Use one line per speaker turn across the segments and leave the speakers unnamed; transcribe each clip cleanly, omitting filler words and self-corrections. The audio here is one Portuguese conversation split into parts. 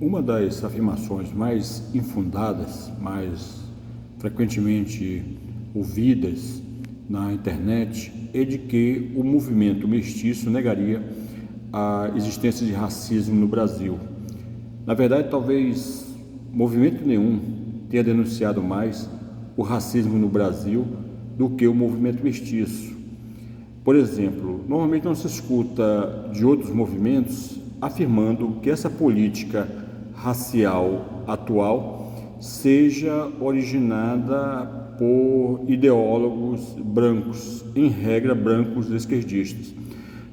Uma das afirmações mais infundadas, mais frequentemente ouvidas na internet é de que o movimento mestiço negaria a existência de racismo no Brasil. Na verdade, talvez movimento nenhum tenha denunciado mais o racismo no Brasil do que o movimento mestiço. Por exemplo, normalmente não se escuta de outros movimentos afirmando que essa política racial atual seja originada por ideólogos brancos, em regra brancos esquerdistas.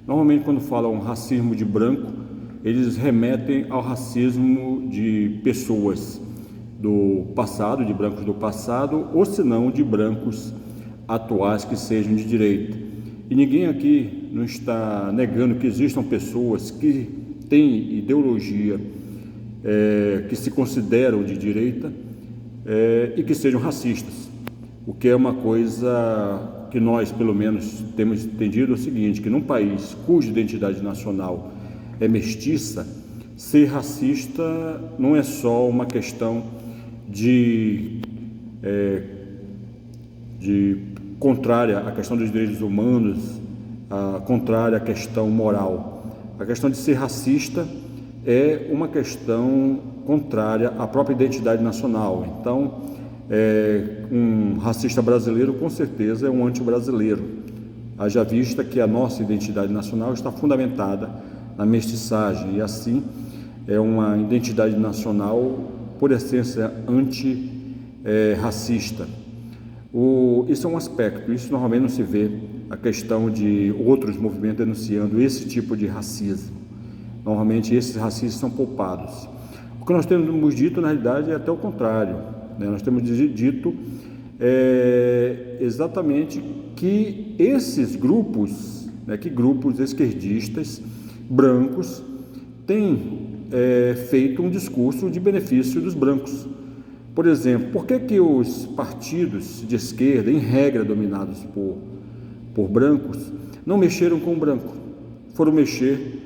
Normalmente quando falam racismo de branco, eles remetem ao racismo de pessoas do passado, de brancos do passado, ou se não de brancos atuais que sejam de direita. E ninguém aqui não está negando que existam pessoas que têm ideologia que se consideram de direita e que sejam racistas. O que é uma coisa que nós, pelo menos, temos entendido é o seguinte, que num país cuja identidade nacional é mestiça, ser racista não é só uma questão de contrária à questão dos direitos humanos, contrária à questão moral. A questão de ser racista é uma questão contrária à própria identidade nacional. Então, um racista brasileiro com certeza é um anti-brasileiro, haja vista que a nossa identidade nacional está fundamentada na mestiçagem e assim é uma identidade nacional por essência anti-racista. Isso é um aspecto, isso normalmente não se vê a questão de outros movimentos denunciando esse tipo de racismo. Normalmente esses racistas são poupados. O que nós temos dito, na realidade, é até o contrário, né? Nós temos dito exatamente que esses grupos, que grupos esquerdistas brancos têm feito um discurso de benefício dos brancos. Por exemplo, por que os partidos de esquerda, em regra dominados por brancos, não mexeram com o branco? Foram mexer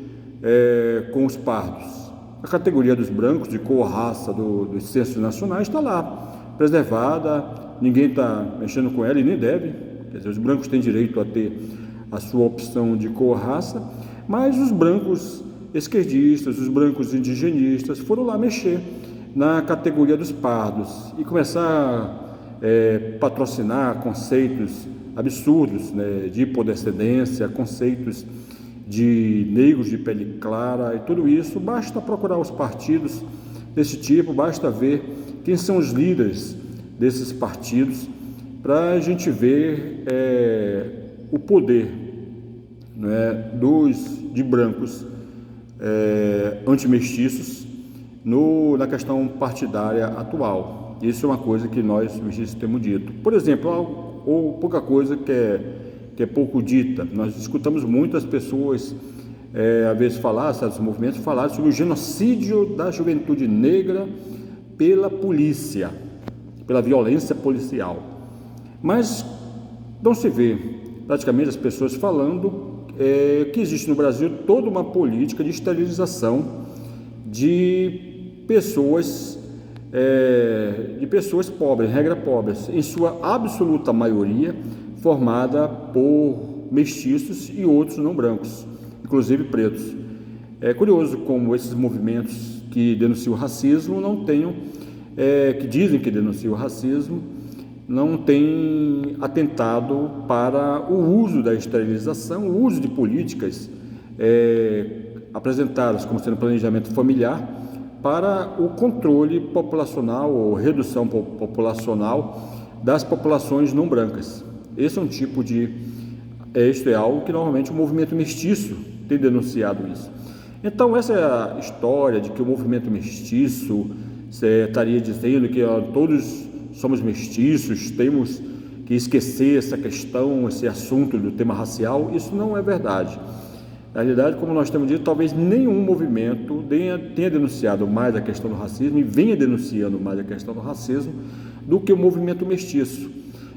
com os pardos. A categoria dos brancos, de cor, raça, dos censos nacionais, está lá, preservada, ninguém está mexendo com ela e nem deve. Quer dizer, os brancos têm direito a ter a sua opção de cor, raça, mas os brancos esquerdistas, os brancos indigenistas foram lá mexer na categoria dos pardos e começar a patrocinar conceitos absurdos, de hipodescendência, conceitos de negros de pele clara e tudo isso. Basta procurar os partidos desse tipo, basta ver quem são os líderes desses partidos para a gente ver o poder de brancos antimestiços na questão partidária atual. Isso é uma coisa que nós mestiços temos dito. Por exemplo, ou pouca coisa que é pouco dita. Nós escutamos muitas pessoas, às vezes falar, certos movimentos, falar sobre o genocídio da juventude negra pela polícia, pela violência policial. Mas não se vê praticamente as pessoas falando que existe no Brasil toda uma política de esterilização de pessoas pobres, regra pobres, em sua absoluta maioria formada por mestiços e outros não brancos, inclusive pretos. É curioso como esses movimentos que denunciam o racismo que dizem que denunciam o racismo, não têm atentado para o uso da esterilização, o uso de políticas apresentadas como sendo planejamento familiar para o controle populacional ou redução populacional das populações não brancas. Esse é um tipo isto é algo que normalmente o movimento mestiço tem denunciado isso. Então essa história de que o movimento mestiço estaria dizendo que todos somos mestiços, temos que esquecer essa questão, esse assunto do tema racial, isso não é verdade. Na realidade, como nós temos dito, talvez nenhum movimento tenha denunciado mais a questão do racismo e venha denunciando mais a questão do racismo do que o movimento mestiço.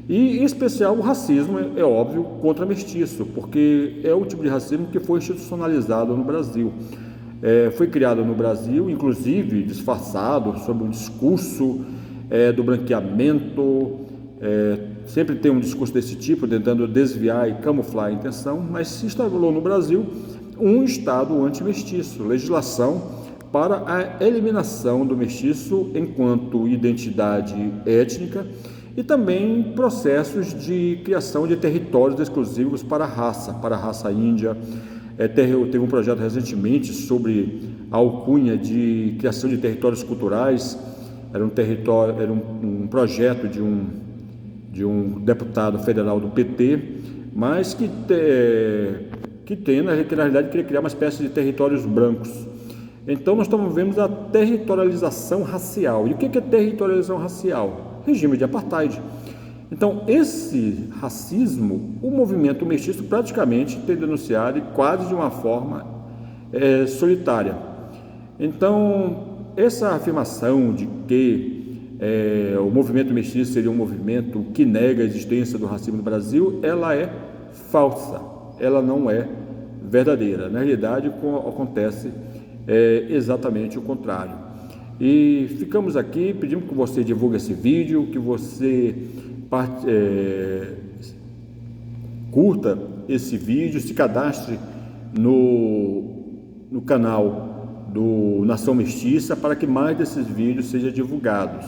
E, em especial, o racismo, é óbvio, contra mestiço, porque é o tipo de racismo que foi institucionalizado no Brasil. foi criado no Brasil, inclusive disfarçado sob um discurso do branqueamento. Sempre tem um discurso desse tipo, tentando desviar e camuflar a intenção, mas se instalou no Brasil um Estado antimestiço, legislação para a eliminação do mestiço enquanto identidade étnica e também processos de criação de territórios exclusivos para a raça índia. Teve um projeto recentemente sobre a alcunha de criação de territórios culturais. Era um projeto de um deputado federal do PT, mas que na realidade queria criar uma espécie de territórios brancos. Então nós estamos vendo a territorialização racial. E o que é territorialização racial? Regime de apartheid. Então esse racismo, o movimento mestiço praticamente tem denunciado, e quase de uma forma solitária. Então essa afirmação de que o movimento mestiço seria um movimento que nega a existência do racismo no Brasil, ela é falsa, ela não é verdadeira. Na realidade, acontece exatamente o contrário. E ficamos aqui, pedimos que você divulgue esse vídeo, que você curta esse vídeo, se cadastre no canal do Nação Mestiça para que mais desses vídeos sejam divulgados.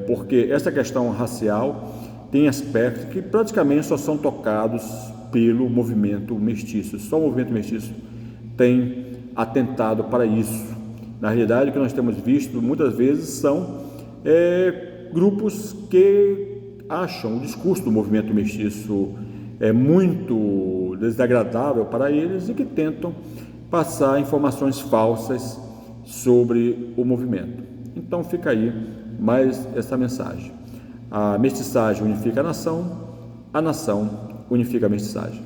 Porque essa questão racial tem aspectos que praticamente só são tocados pelo movimento mestiço. Só o movimento mestiço tem atentado para isso. Na realidade, o que nós temos visto muitas vezes são grupos que acham o discurso do movimento mestiço muito desagradável para eles e que tentam passar informações falsas sobre o movimento. Então fica aí mais essa mensagem. A mestiçagem unifica a nação unifica a mestiçagem.